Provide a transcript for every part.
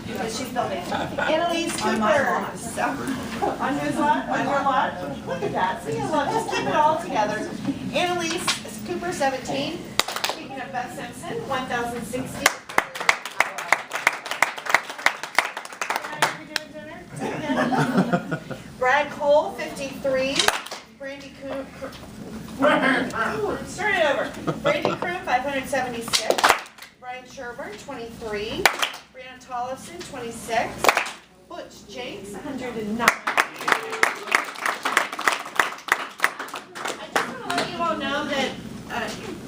Because she's building. Annalise Cooper. On his lot? On your lot? Look at that. See, I love, just keep it all together. Annalise Cooper, 17. Speaking of Beth Simpson, 1,060. Brad Cole, 53. Brandy Coon. Start it over. Brandy Croom, 576. Brian Sherburne, 23. Brianna Tollefson, 26. Butch Jakes, 109. I just want to let you all know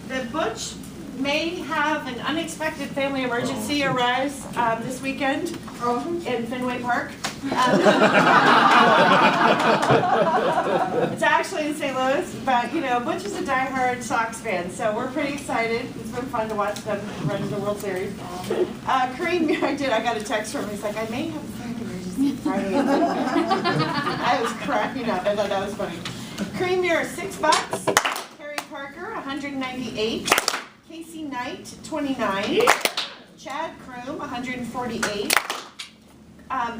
that Butch may have an unexpected family emergency arise this weekend in Fenway Park. It's actually in St. Louis, but you know, Butch is a diehard Sox fan, so we're pretty excited. It's been fun to watch them run to the World Series. Kareem, I got a text from him. He's like, I may have a family emergency Friday. I was cracking up. I thought that was funny. Kareem Muir, $6. Harry Parker, 198. Casey Knight, 29. Chad Kroom, 148.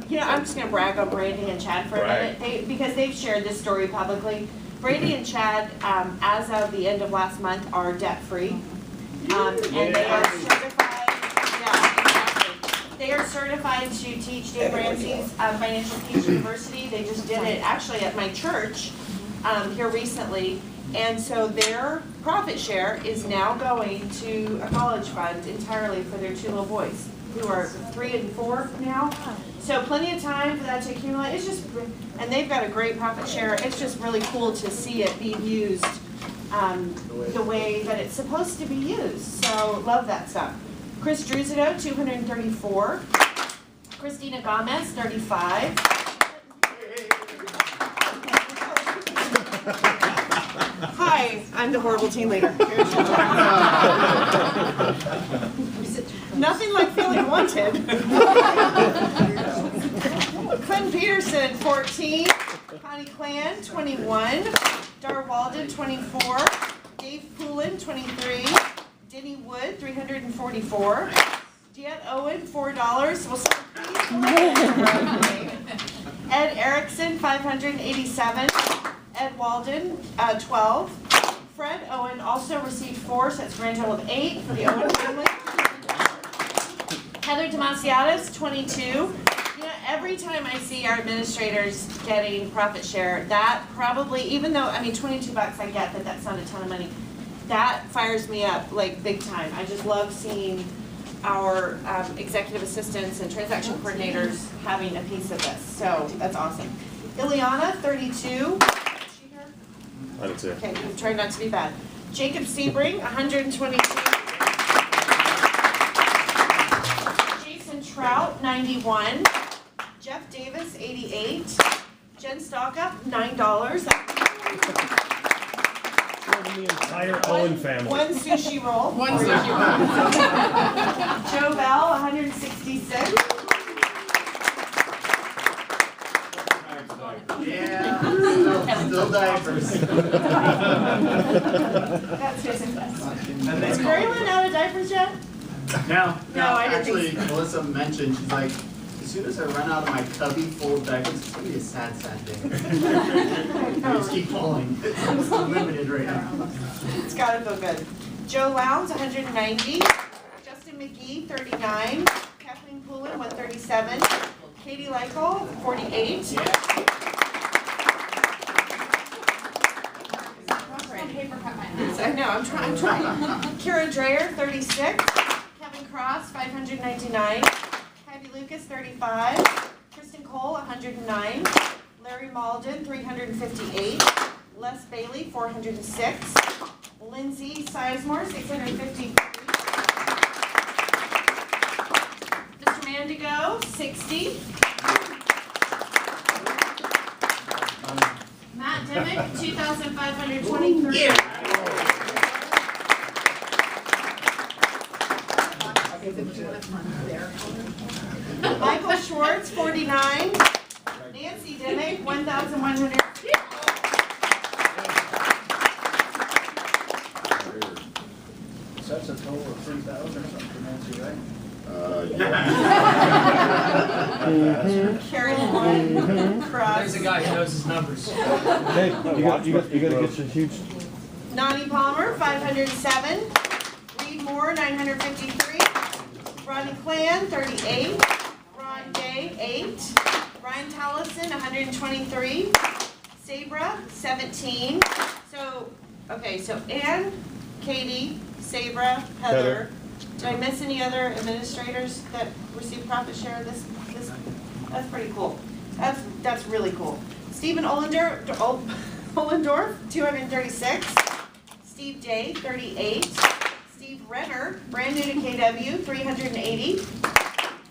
You know, I'm just going to brag on Brandy and Chad for a minute, because they've shared this story publicly. Brandy and Chad, as of the end of last month, are debt-free. And they are certified, exactly. They are certified to teach Dave Ramsey's Financial Peace University. They just did it actually at my church here recently. And so their profit share is now going to a college fund entirely for their two little boys, who are 3 and 4 now. So plenty of time for that to accumulate. It's just, and they've got a great profit share. It's just really cool to see it being used the way that it's supposed to be used. So love that stuff. Chris Druzito, 234. Christina Gomez, 35. Hi, I'm the horrible team leader. Nothing like feeling wanted. Clinton Peterson, 14. Connie Clan, 21. Dar Walden, 24. Dave Poulin, 23. Denny Wood, 344. Diet Owen, $4. We'll say please. Ed Erickson, 587. Ed Walden, 12. Fred Owen also received 4, so that's a grand total of 8 for the Owen family. Heather Demasiadis, 22. You know, every time I see our administrators getting profit share, that probably, even though, I mean, $22, I get that that's not a ton of money, that fires me up like big time. I just love seeing our executive assistants and transaction coordinators having a piece of this, so that's awesome. Ileana, 32. I did too. Okay, I'm trying not to be bad. Jacob Sebring, 122. Jason Trout, 91. Jeff Davis, 88. Jen Stockup, $9. The entire Owen family. One sushi roll. One sushi roll. Joe Bell, 166. Yeah, still diapers. That's his investment. Is Marilyn out of diapers yet? No, I didn't actually, think so. Melissa mentioned, she's like, as soon as I run out of my cubby full of diapers, it's going to be a sad, sad day. I just keep pulling. It's limited right now. It's gotta feel good. Joe Lowndes, 190. Justin McGee, 39. Kathleen Poulin, 137. Katie Leichel, 48. Yeah. I know, I'm trying. Kira Dreyer, 36. Kevin Cross, 599. Kathy Lucas, 35. Kristen Cole, 109. Larry Malden, 358. Les Bailey, 406. Lindsay Sizemore, 653. Mr. Mandigo, 60. Matt Dimick, 2,523. Yeah. Michael Schwartz, 49. Nancy Dimick, 1,100. So that's a total of 3,000 or something for Nancy, right? Yeah. Carrie one, Cross. There's a guy who knows his numbers. Hey, you gotta get your huge. Nani Palmer, 507. Reed Moore, 953. Ronnie Clan, 38. Ron Day, 8. Brian Tallison, 123. Sabra, 17. So, okay, so Ann, Katie, Sabra, Heather. Did I miss any other administrators that received profit share? This, that's pretty cool. That's really cool. Stephen Ollendorf, 236. Steve Day, 38. Steve Renner, brand new to KW, 380.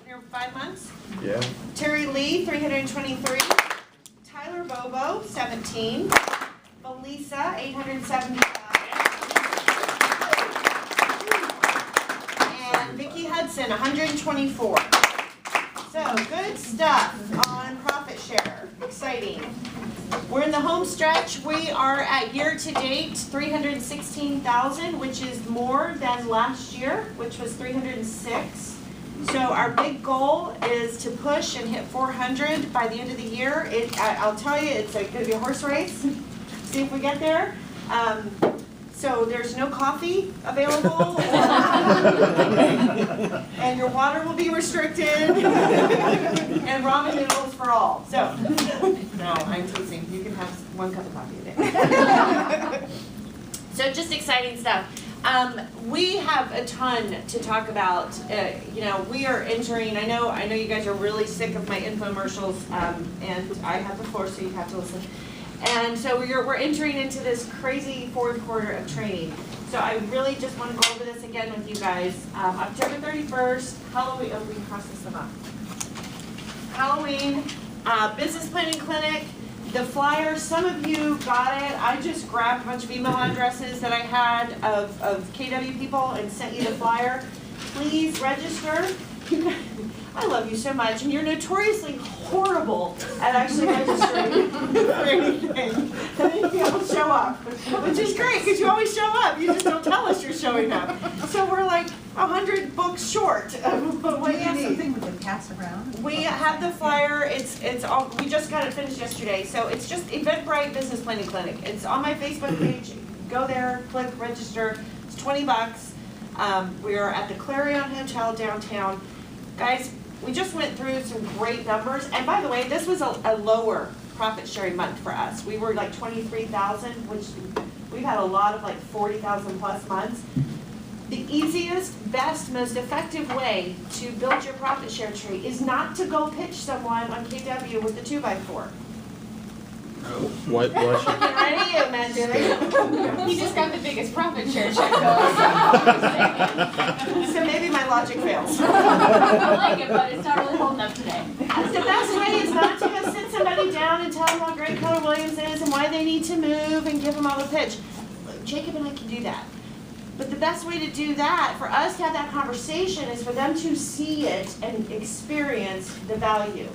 Here 5 months. Yeah. Terry Lee, 323. Tyler Bobo, 17. Belisa, 875. And Vicki Hudson, 124. So, good stuff on profit share. Exciting. We're in the home stretch. We are at year-to-date 316,000, which is more than last year, which was 306. So our big goal is to push and hit 400 by the end of the year. I'll tell you, it's going to be a horse race. See if we get there. So there's no coffee available, and your water will be restricted, and ramen noodles for all. So, no, I'm teasing. You can have 1 cup of coffee a day. So just exciting stuff. We have a ton to talk about. You know, we are entering. I know you guys are really sick of my infomercials, and I have the floor, so you have to listen. And so we're entering into this crazy 4th quarter of training. So I really just want to go over this again with you guys. October 31st, Halloween. Oh, we can cross this one off. Halloween, business planning clinic. The flyer, some of you got it. I just grabbed a bunch of email addresses that I had of KW people and sent you the flyer. Please register. I love you so much, and you're notoriously horrible at actually registering for anything. And then you don't show up, which is great because you always show up. You just don't tell us you're showing up. So we're like 100 books short of what you need. Something we can pass around. We have the flyer. It's all. We just got it finished yesterday, so it's just Eventbrite Business Planning Clinic. It's on my Facebook page. Go there, click register. It's $20. We are at the Clarion Hotel downtown, guys. We just went through some great numbers, and by the way, this was a lower profit sharing month for us. We were like 23,000, which we've had a lot of like 40,000 plus months. The easiest, best, most effective way to build your profit share tree is not to go pitch someone on KW with the 2x4. What? Looking right at you, man, He just got the biggest profit share check. So maybe my logic fails. I like it, but it's not really holding up today. The best way is not to go sit somebody down and tell them how great Keller Williams is and why they need to move and give them all the pitch. Jacob and I can do that. But the best way to do that, for us to have that conversation, is for them to see it and experience the value.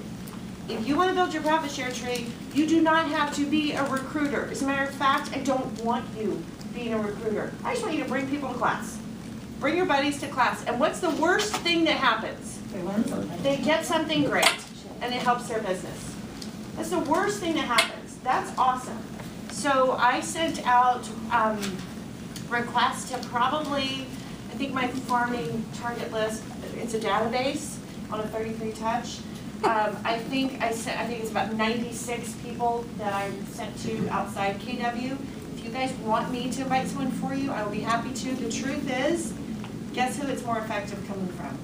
If you want to build your profit share tree, you do not have to be a recruiter. As a matter of fact, I don't want you being a recruiter. I just want you to bring people to class. Bring your buddies to class. And what's the worst thing that happens? They learn something. They get something great, and it helps their business. That's the worst thing that happens. That's awesome. So I sent out requests to probably, I think my farming target list, it's a database on a 33 touch. I think it's about 96 people that I sent to outside KW. If you guys want me to invite someone for you, I will be happy to. The truth is, guess who it's more effective coming from?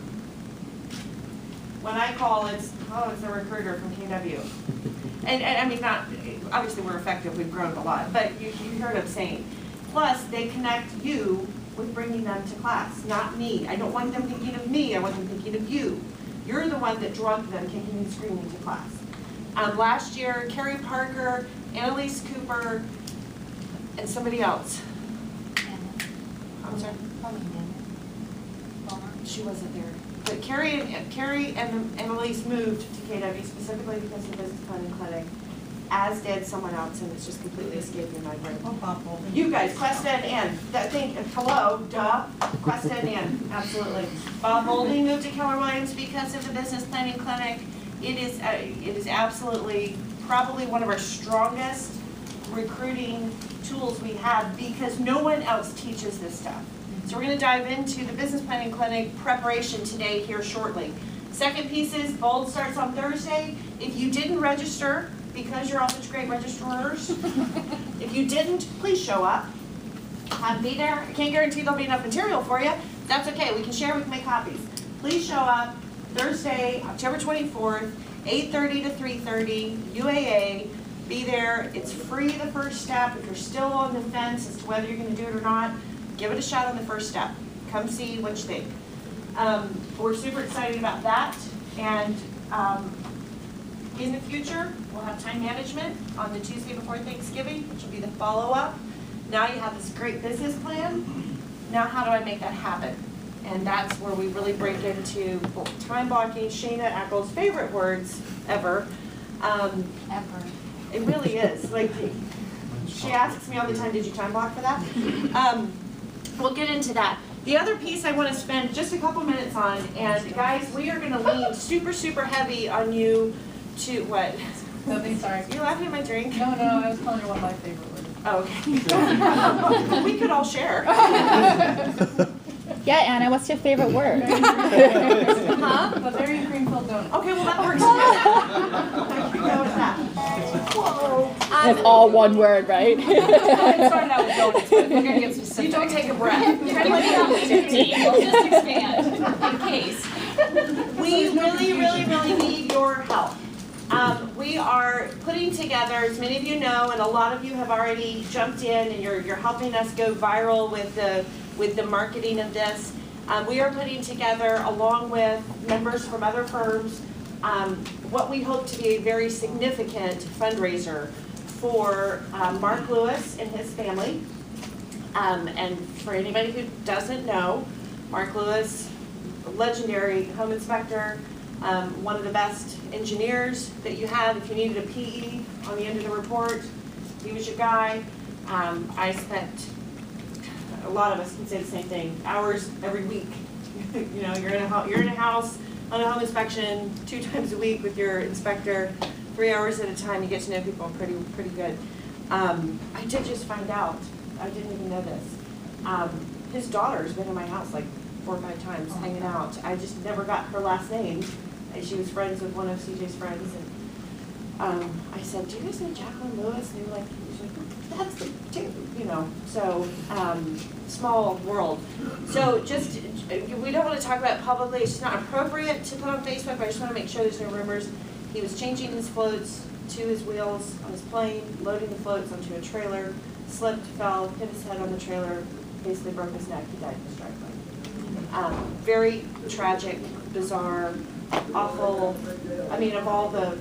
When I call, it's a recruiter from KW. And I mean, not, obviously we're effective, we've grown a lot, but you heard what I'm saying. Plus, they connect you with bringing them to class, not me. I don't want them thinking of me, I want them thinking of you. You're the one that drugged them kicking and screaming to class. Last year, Carrie Parker, Annalise Cooper, and somebody else. I'm sorry? She wasn't there. But Carrie and Annalise moved to KW specifically because of the business planning clinic. as did someone else, and it's just completely escaping my brain. Oh, Bob Bolden. You guys, Questa and Ann, that thing, hello, duh, Questa and Ann, absolutely. Bob Holding moved to Keller Williams because of the business planning clinic. It is absolutely probably one of our strongest recruiting tools we have because no one else teaches this stuff. So we're gonna dive into the business planning clinic preparation today here shortly. Second piece is Bold starts on Thursday. If you didn't register, because you're all such great registrars, if you didn't, please show up. Be there. I can't guarantee there'll be enough material for you. That's okay. We can share. We can make copies. Please show up Thursday, October 24th, 8:30 to 3:30, UAA. Be there. It's free the first step. If you're still on the fence as to whether you're going to do it or not, give it a shot on the first step. Come see what you think. We're super excited about that. And in the future, we'll have time management on the Tuesday before Thanksgiving, which will be the follow-up. Now you have this great business plan. Now how do I make that happen? And that's where we really break into time blocking, Shana Ackles' favorite words ever. Ever. It really is. Like, she asks me all the time, did you time block for that? We'll get into that. The other piece I want to spend just a couple minutes on, and guys, we are going to lean super, super heavy on you to what? Nothing, sorry. You laughing at my drink? No, I was telling you one of my favorite words. Oh, okay. We could all share. Yeah, Anna, what's your favorite word? Huh? Bavarian cream filled donut. Okay, well that works too. I can go with that. Whoa. It's all one word, right? It started out with donuts, but we're gonna get specific. You don't take a breath. You're gonna put it on 15, we'll just expand in case. We really need your help. We are putting together, as many of you know, and a lot of you have already jumped in and you're helping us go viral with the marketing of this. We are putting together, along with members from other firms, what we hope to be a very significant fundraiser for Mark Lewis and his family. And for anybody who doesn't know, Mark Lewis, legendary home inspector, one of the best engineers that you had. If you needed a PE on the end of the report, he was your guy. I spent, a lot of us can say the same thing, hours every week. You know, you're in a house on a home inspection 2 times a week with your inspector, 3 hours at a time. You get to know people pretty good. I did just find out, I didn't even know this. His daughter's been in my house like 4 or 5 times hanging out. I just never got her last name. She was friends with one of CJ's friends, and I said, "Do you guys know Jacqueline Lewis?" And they were like, "That's the dude," you know. So small world. So just we don't want to talk about it publicly. It's just not appropriate to put on Facebook. But I just want to make sure there's no rumors. He was changing his floats to his wheels on his plane, loading the floats onto a trailer, slipped, fell, hit his head on the trailer, basically broke his neck. He died in his driveway. Very tragic, bizarre, awful. I mean, of all the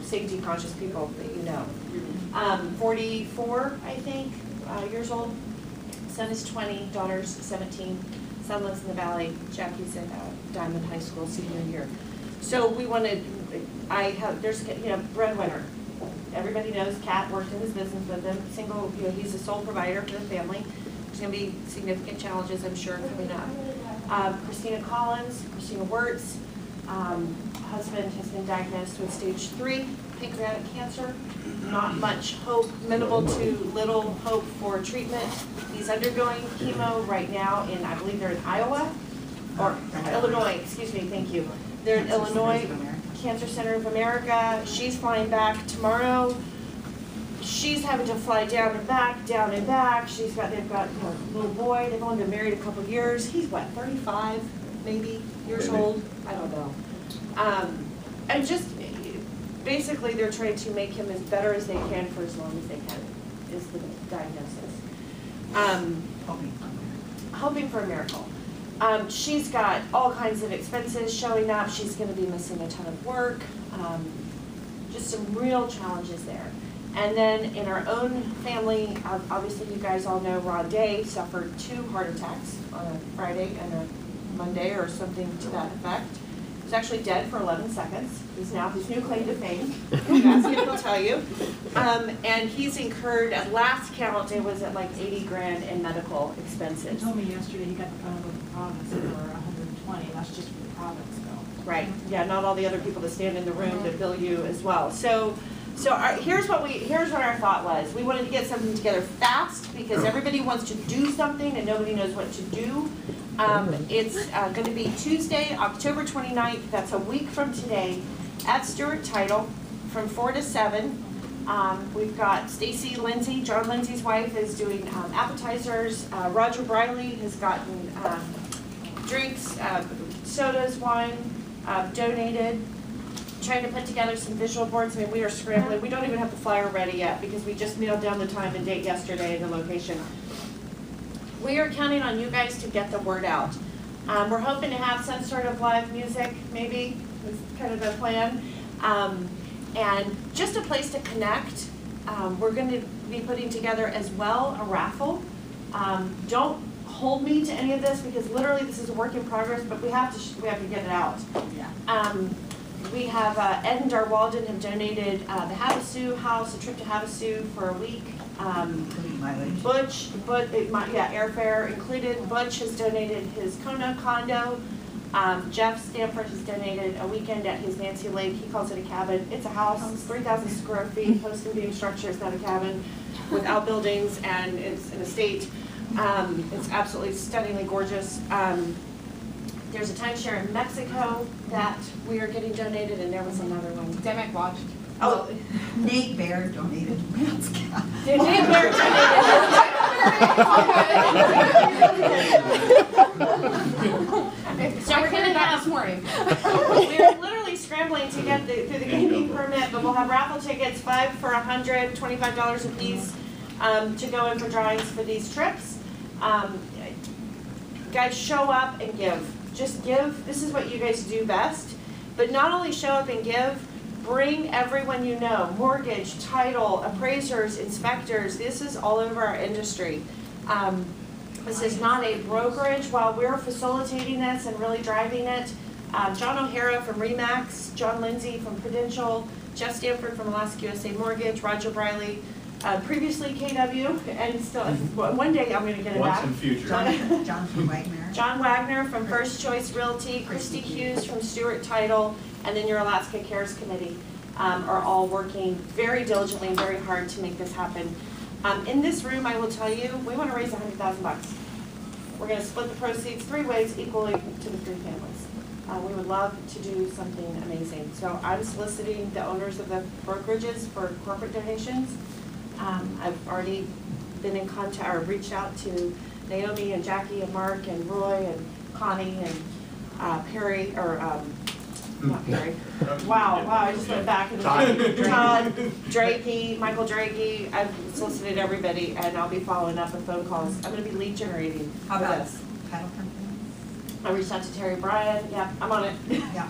safety conscious people that you know. 44, I think, years old. Son is 20, daughter's 17. Son lives in the Valley. Jackie's in Diamond High School senior year. So we wanted. There's breadwinner. Everybody knows Kat worked in his business with him. Single, he's a sole provider for the family. There's going to be significant challenges, I'm sure, coming up. Christina Collins, Christina Wirtz. Husband has been diagnosed with stage 3 pancreatic cancer. Not much hope, minimal to little hope for treatment. He's undergoing chemo right now in, I believe they're in Iowa, or Illinois, excuse me, thank you. They're in Illinois, Cancer Center of America. She's flying back tomorrow. She's having to fly down and back. They've got a little boy. They've only been married a couple years. He's what, 35 maybe years old? I don't know. And just basically they're trying to make him as better as they can for as long as they can is the diagnosis. Hoping for a miracle. She's got all kinds of expenses showing up. She's going to be missing a ton of work. Just some real challenges there. And then in our own family, obviously you guys all know Rod Day suffered 2 heart attacks on a Friday and a Monday or something to that effect. was actually dead for 11 seconds. He's now his new claim to fame. You ask him, he'll tell you. And he's incurred, at last count, it was at like 80 grand in medical He expenses. told me yesterday he got the phone with the province for 120, and that's just for the province bill. Right, yeah, not all the other people that stand in the room that bill you as well. So here's what our thought was. We wanted to get something together fast because everybody wants to do something and nobody knows what to do. It's going to be Tuesday, October 29th. That's a week from today at Stewart Title from 4 to 7. We've got Stacy Lindsay, John Lindsay's wife, is doing appetizers. Roger Briley has gotten drinks, sodas, wine donated. Trying to put together some visual boards. I mean, we are scrambling. We don't even have the flyer ready yet because we just nailed down the time and date yesterday and the location. We are counting on you guys to get the word out. We're hoping to have some sort of live music, maybe, is kind of the plan. And just a place to connect. We're going to be putting together as well a raffle. Don't hold me to any of this because literally this is a work in progress, but we have to get it out. Yeah. We have Ed and Darwalden have donated the Havasu house, a trip to Havasu for a week. Butch, airfare included. Butch has donated his Kona condo. Jeff Stanford has donated a weekend at his Nancy Lake. He calls it a cabin. It's a house, 3,000 square feet, post and beam structure. It's not a cabin with outbuildings, and it's an estate. It's absolutely stunningly gorgeous. There's a timeshare in Mexico that we are getting donated, and there was another one. Demick watched. Oh, Nate Bear donated to Man's Cat. Dave Bear donated. So we're gonna have, this morning. we're literally scrambling to get through the gaming permit, but we'll have raffle tickets, 5 for $100, $25 a piece, to go in for drawings for these trips. Guys, show up and give. Just give. This is what you guys do best. But not only show up and give, bring everyone you know. Mortgage, title, appraisers, inspectors. This is all over our industry. This is not a brokerage. While we're facilitating this and really driving it, John O'Hara from RE/MAX, John Lindsay from Prudential, Jeff Stanford from Alaska USA Mortgage, Roger Briley, previously KW, and still, one day I'm going to get it back. Once in future. Jonathan Wagner. John Wagner from First Choice Realty, Christy Hughes from Stewart Title, and then your Alaska Cares Committee are all working very diligently and very hard to make this happen. In this room, I will tell you, we want to raise $100,000. We're going to split the proceeds 3 ways equally to the 3 families. We would love to do something amazing. So I'm soliciting the owners of the brokerages for corporate donations. I've already been in contact or reached out to Naomi and Jackie and Mark and Roy and Connie and Perry, or not Perry. Wow, I just went back and Todd Dragey, Michael Dragey. I've solicited everybody, and I'll be following up with phone calls. I'm going to be lead generating. How for about this. title company? I reached out to Terry Bryan. Yeah, I'm on it. Yeah.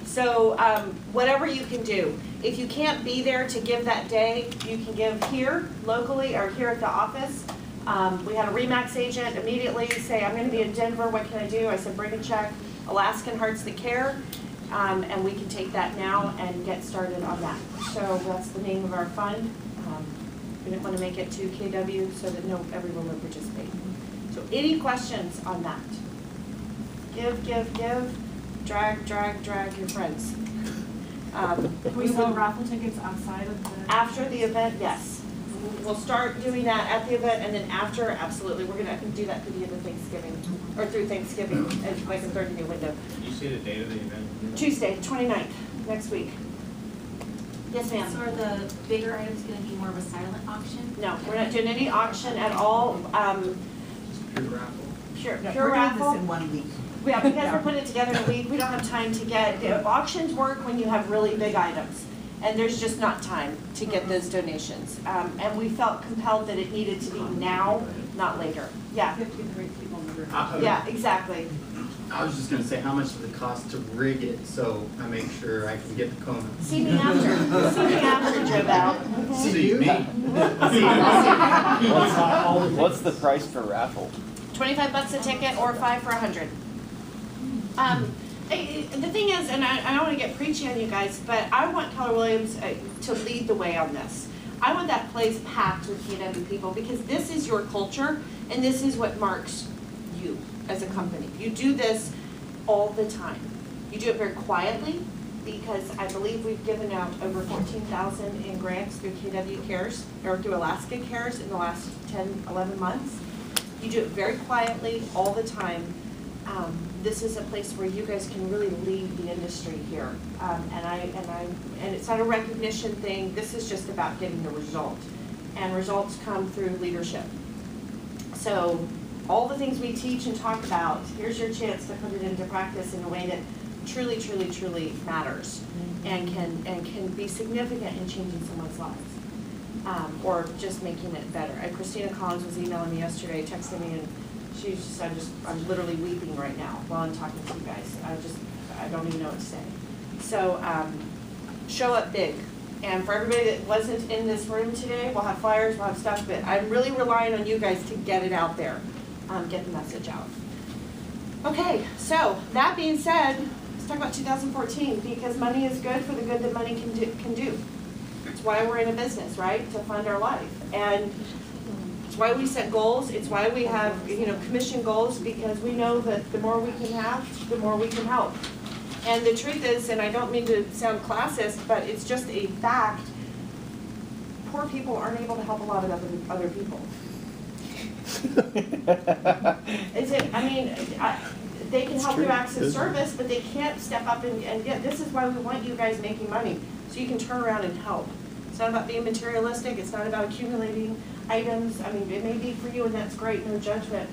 So whatever you can do. If you can't be there to give that day, you can give here locally or here at the office. We had a RE/MAX agent immediately say, I'm going to be in Denver, what can I do? I said, bring a check, Alaskan Hearts That Care, and we can take that now and get started on that. So that's the name of our fund. We didn't want to make it to KW so that everyone would participate. So any questions on that? Give, drag your friends. Can we sell raffle tickets outside of the? After the event, yes. We'll start doing that at the event, and then after, absolutely. We're gonna do that through the end of Thanksgiving, or through Thanksgiving, and like a 30-day window. Can you say the date of the event? Tuesday, 29th, next week. Yes, ma'am. So are the bigger items gonna be more of a silent auction? No, we're not doing any auction at all. Just pure raffle? Pure We're doing raffle. this in 1 week. Yeah, because we're putting it together in a week, we don't have time to get, auctions work when you have really big items. And there's just not time to get those donations. And we felt compelled that it needed to be now, not later. Yeah, 53 people in the room. yeah, exactly. I was just gonna say, how much does it cost to rig it so I make sure I can get the Kona? See me after. See me after, Joe Bell. See me. What's the price for raffle? 25 bucks a ticket or 5 for $100. The thing is, and I don't want to get preachy on you guys, but I want Keller Williams to lead the way on this. I want that place packed with KW people because this is your culture and this is what marks you as a company. You do this all the time. You do it very quietly because I believe we've given out over 14,000 in grants through KW Cares or through Alaska Cares in the last 10, 11 months. You do it very quietly all the time. This is a place where you guys can really lead the industry here, and it's not a recognition thing. This is just about getting the result, and results come through leadership. So, all the things we teach and talk about, here's your chance to put it into practice in a way that truly, truly, truly matters, and can be significant in changing someone's lives, or just making it better. Christina Collins was emailing me yesterday, texting me, and she's just, I'm literally weeping right now while I'm talking to you guys. I don't even know what to say. So, show up big. And for everybody that wasn't in this room today, we'll have flyers, we'll have stuff, but I'm really relying on you guys to get it out there, get the message out. Okay, so that being said, let's talk about 2014 because money is good for the good that money can do. It's why we're in a business, right? To fund our life. And it's why we set goals. It's why we have, commission goals because we know that the more we can have, the more we can help. And the truth is, and I don't mean to sound classist, but it's just a fact, poor people aren't able to help a lot of other people. They can help you access service, but they can't step up and get, this is why we want you guys making money, so you can turn around and help. It's not about being materialistic, it's not about accumulating items. I mean, it may be for you and that's great, no judgment.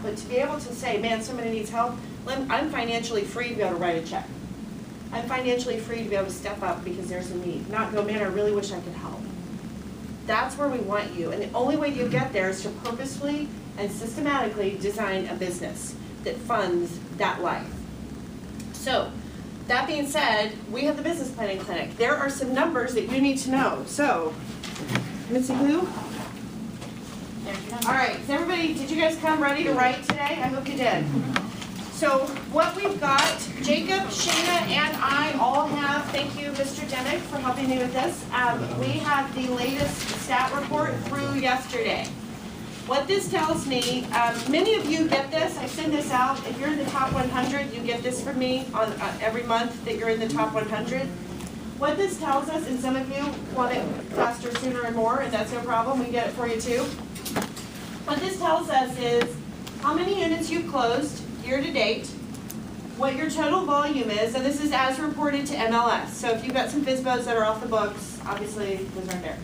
But to be able to say, man, somebody needs help, I'm financially free to be able to write a check. I'm financially free to be able to step up because there's a need. Not go, man, I really wish I could help. That's where we want you. And the only way you get there is to purposefully and systematically design a business that funds that life. So, that being said, we have the Business Planning Clinic. There are some numbers that you need to know. So, Missy Who? All right, so everybody, did you guys come ready to write today? I hope you did. So what we've got, Jacob, Shayna, and I all have, thank you, Mr. Demick, for helping me with this. We have the latest stat report through yesterday. What this tells me, many of you get this. I send this out. If you're in the top 100, you get this from me on every month that you're in the top 100. What this tells us, and some of you want it faster, sooner, and more, and that's no problem. We get it for you too. What this tells us is how many units you've closed year to date, what your total volume is, and this is as reported to MLS. So if you've got some FSBOs that are off the books, obviously those aren't there.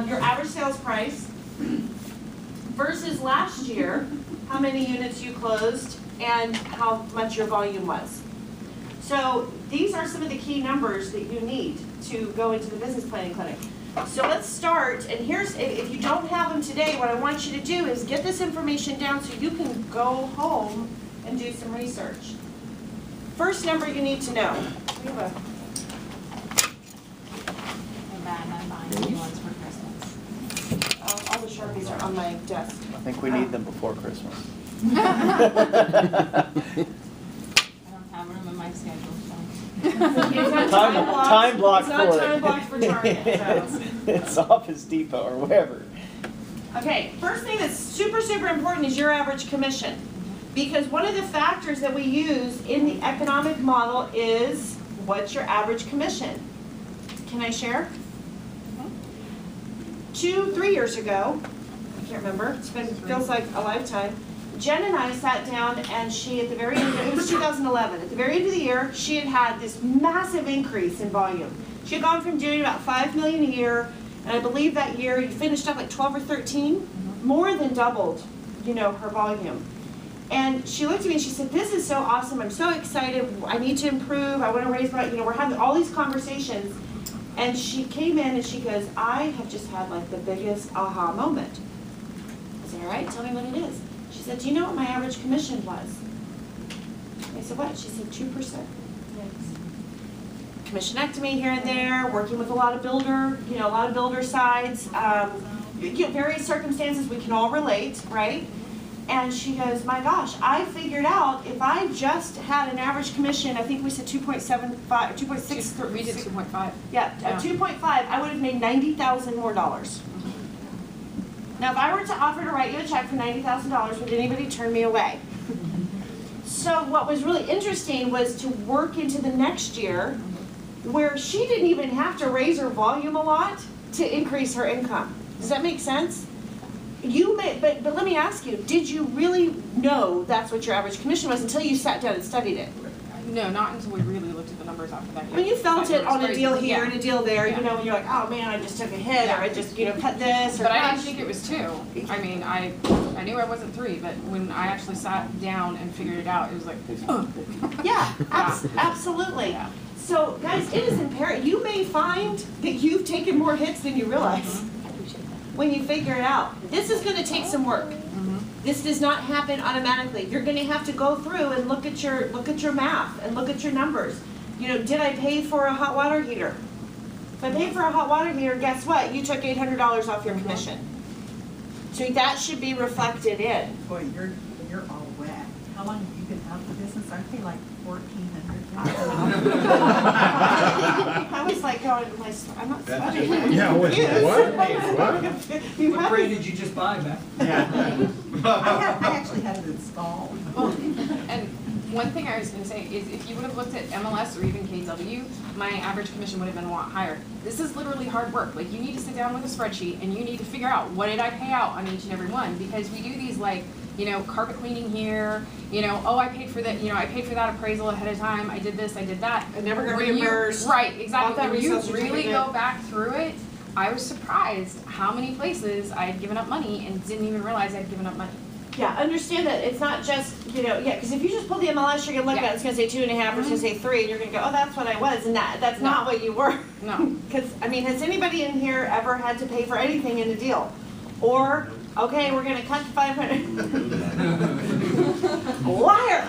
Your average sales price versus last year, how many units you closed and how much your volume was. So these are some of the key numbers that you need to go into the Business Planning Clinic. So let's start, and here's, if you don't have them today, what I want you to do is get this information down so you can go home and do some research. First number you need to know. We have I'm buying new ones for Christmas. all the Sharpies are on my desk. I think we need them before Christmas. I don't have room in my schedule, so. It's not Time block it's not for time it. blocked for Target, so. It's Office Depot or wherever. Okay, first thing that's super, super important is your average commission. Because one of the factors that we use in the economic model is what's your average commission? Can I share? 2-3 years ago, I can't remember, feels like a lifetime, Jen and I sat down and she, at the very end, it was 2011, at the very end of the year, she had this massive increase in volume. She had gone from doing about $5 million a year, and I believe that year you finished up like 12 or 13, more than doubled, her volume. And she looked at me and she said, this is so awesome, I'm so excited, I need to improve, I want to raise my, we're having all these conversations. And she came in and she goes, I have just had like the biggest aha moment. I said, all right, tell me what it is. She said, do you know what my average commission was? I said, what? She said, 2%. Commissionectomy here and there, working with a lot of builder sides, various circumstances we can all relate, right? And she goes, my gosh, I figured out if I just had an average commission, I think we said 2.75, 2.6. We did 2.5. Yeah, at 2.5, I would have made $90,000 more dollars. Now, if I were to offer to write you a check for $90,000, would anybody turn me away? So what was really interesting was to work into the next year where she didn't even have to raise her volume a lot to increase her income. Does that make sense? You may, but let me ask you, did you really know that's what your average commission was until you sat down and studied it? No, not until we really looked at the numbers after that. When you felt it on a deal here and a deal there, Yeah. you know, when you're like, oh man, I just took a hit, or I just, you know, cut this, or But I didn't gosh. think it was 2. I mean, I knew I wasn't 3, but when I actually sat down and figured it out, it was like, Yeah, absolutely. Yeah. So guys, it is imperative, you may find that you've taken more hits than you realize when you figure it out. This is gonna take some work. This does not happen automatically. You're gonna have to go through and look at your math and look at your numbers. You know, did I pay for a hot water heater? If I paid for a hot water heater, guess what? You took $800 off your commission. So that should be reflected in. Boy, you're all wet. How long have you been out of the business? Aren't they like 1,400? I was like going, I'm not sweating. Yeah, wait, Yes. what? You What have brand to- did you just buy, Beth? Yeah. I actually had it installed. And one thing I was gonna say is if you would have looked at MLS or even KW, my average commission would have been a lot higher. This is literally hard work. Like, you need to sit down with a spreadsheet and you need to figure out what did I pay out on each and every one, because we do these, like, you know, carpet cleaning here, you know, oh, I paid for that, you know, I paid for that appraisal ahead of time, I did this, I did that. I never got When you- reimbursed. Right, Bought exactly. that When you resale really certificate. go back through it, I was surprised how many places I had given up money and didn't even realize I had given up money. Yeah, understand that it's not just, you know, yeah, because if you just pull the MLS, you're gonna look at it, it's gonna say 2.5, or it's gonna say 3, and you're gonna go, oh, that's what I was, and that's No. not what you were. No. Because, I mean, has anybody in here ever had to pay for anything in a deal? Or, okay, we're gonna cut 500. Liar!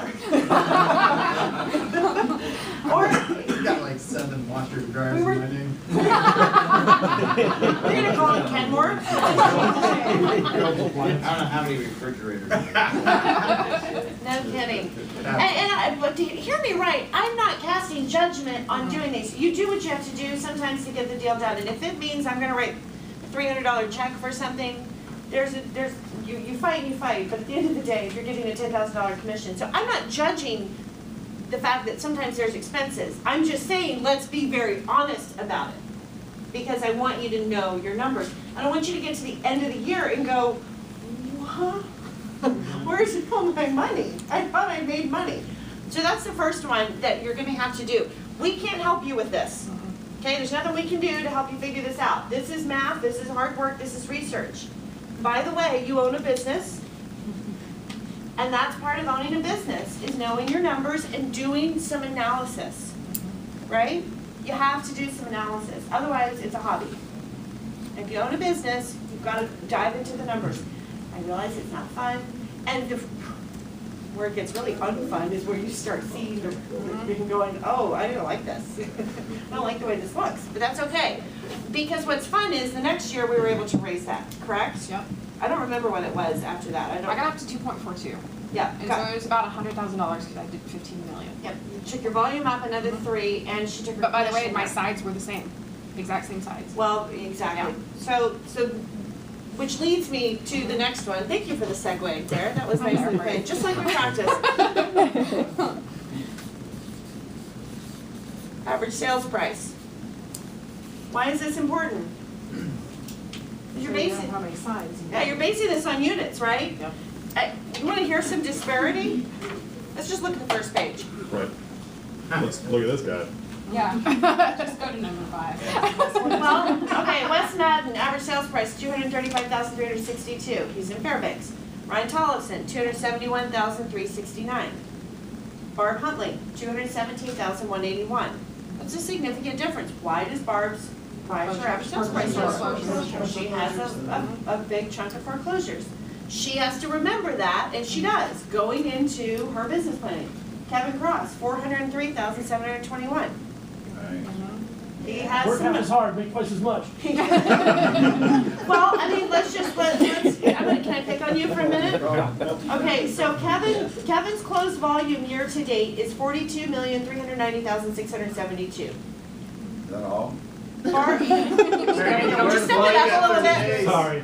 Or, You got like 7 washers and dryers We in were- my name. you're gonna call it Kenmore? I don't know how many refrigerators. No kidding. But hear me right, I'm not casting judgment on doing these. You do what you have to do sometimes to get the deal done, and if it means I'm gonna write a $300 check for something, you fight, but at the end of the day, if you're getting a $10,000 commission, so I'm not judging the fact that sometimes there's expenses. I'm just saying, let's be very honest about it, because I want you to know your numbers. I don't want you to get to the end of the year and go, what? Where's all my money? I thought I made money. So that's the first one that you're gonna have to do. We can't help you with this. Okay, there's nothing we can do to help you figure this out. This is math, this is hard work, this is research. By the way, you own a business, and that's part of owning a business, is knowing your numbers and doing some analysis, right? You have to do some analysis, otherwise it's a hobby. If you own a business, you've got to dive into the numbers. I realize it's not fun, and where it gets really unfun is where you start seeing and going, oh, I don't like this. I don't like the way this looks, but that's okay. Because what's fun is the next year we were able to raise that, correct? Yep. I don't remember what it was after that. I I got up to 2.42. Yeah. And got- so it was about $100,000 because I did 15 million. Yep, you took your volume up another 3, and she took her But by the way, commission my up. sides were the same, exact same sides. Well, exactly. So, which leads me to the next one. Thank you for the segue there. That was nice and quick, just like we practiced. Average sales price. Why is this important? You're basing, how many sides. yeah, you're basing this on units, right? Yep. You wanna hear some disparity? Let's just look at the first page. Right. Let's look at this guy. Yeah. Just go to number 5. Well, okay, Wes Madden, average sales price, $235,362. He's in Fairbanks. Ryan Tollefson, $271,369. Barb Huntley, $217,181. That's a significant difference. Why is her average sales price low? She has a big chunk of foreclosures. She has to remember that, and she does, going into her business planning. Kevin Cross, $403,721. He has Work some. half as hard, make twice as much. Well, I mean, let's, can I pick on you for a minute? Okay, so Kevin's closed volume year to date is 42,390,672. Is that all? Just step it up a little bit. Sorry.